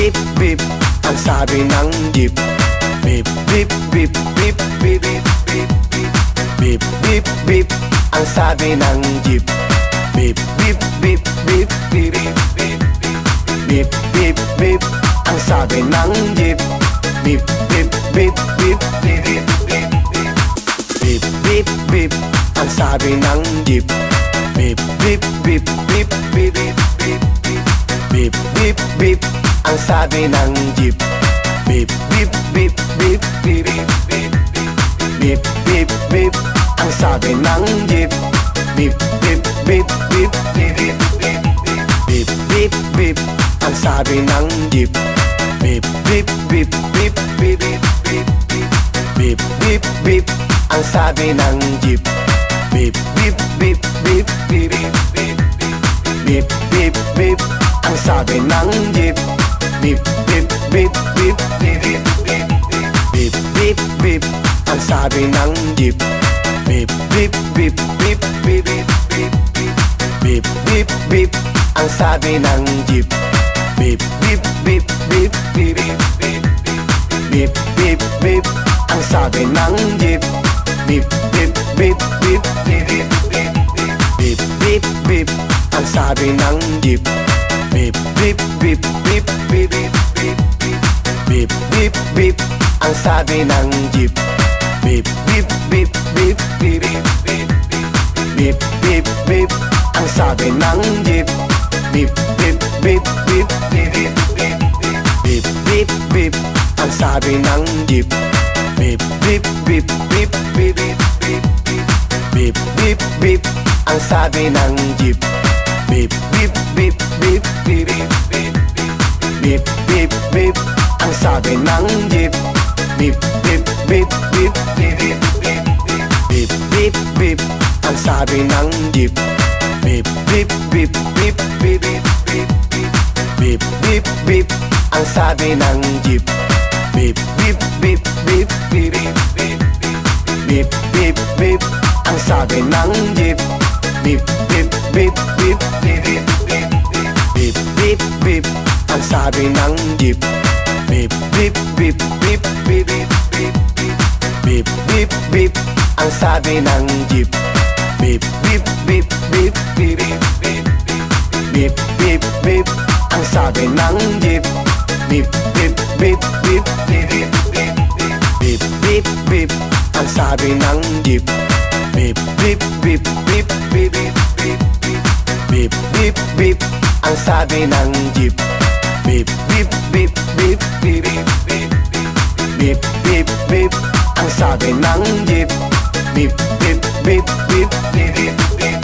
beep, beep, ang sabi ng jeep. Beep, beep, beep, beep, beep, beep, beep, beep. Beep, beep, beep, ang sabi ng jeep. Beep, beep, beep, beep, beep, beep, beep. Beep, beep, beep, ang sabi ng jeep. Beep, beep, beep, beep, beep, beep, beep, beep. Beep, beep, beep, ang sabi ng jeep. Beep, beep, beep, beep, beep, beep, beep, beep. Beep, beep, beep, ang sabi ng jeep. Beep, beep, beep, beep, beep, beep, beep. Beep, beep, beep, ang sabi ng jeep. Beep, beep, beep, beep, beep, beep, beep. Beep, beep, beep, ang sabi ng jeep. Beep, beep, beep, beep, beep, beep, beep. Beep, beep, beep, ang sabi ng jeep. Beep, beep, beep, beep, beep, beep, beep. Beep, beep, beep, ang sabi ng jeep. Beep, beep, beep, beep, beep, beep, beep. Beep, beep, beep, ang sabi ng jeep. Beep, beep, beep, beep, beep, beep, beep. Beep, beep, beep, ang sabi ng jeep. Beep, beep, beep, beep, beep, beep. Beep, beep, beep, ang sabi ng jeep. Beep, beep, beep, beep, beep, beep, beep. Beep, beep, beep, ang sabi ng jeep. Beep, beep, beep, beep, beep, beep, beep. Beep, beep, beep, ang sabi ng jeep. Beep, beep, beep, beep, beep, beep. Beep, beep, beep, ang sabi ng jeep. Beep, beep, beep, beep, beep, beep. Beep, beep, beep, ang sabi ng jeep. Beep, beep, beep, beep, beep, beep. Beep, beep, beep, ang sabi ng jeep. Beep, beep, beep, beep, beep, beep. Beep, beep, beep, ang sabi ng jeep. Beep, beep, beep, beep, beep, beep. Beep, beep, beep, ang sabi ng jeep. Beep, beep, beep, beep, beep, beep. Beep, beep, beep, ang sabi ng jeep. Beep, beep, beep, beep, beep, beep. Beep, beep, beep, ang sabi ng jeep. Beep, beep, beep, beep, beep, beep. Beep, beep, beep, ang sabi ng jeep. Beep, beep, beep, beep, beep, beep. Beep, beep, beep, ang sabi ng jeep. Beep, beep, beep, beep, beep, beep. Beep, beep, beep, ang sabi ng jeep. Beep, beep, beep, beep, beep, beep. Beep, beep, beep, ang sabi ng jeep. Beep, beep, beep, beep, beep, beep. Beep, beep, beep, ang sabi ng jeep. Beep, beep, beep, beep, beep, beep. Beep, beep, beep, ang sabi ng jeep. Beep, beep, beep, beep, beep, beep.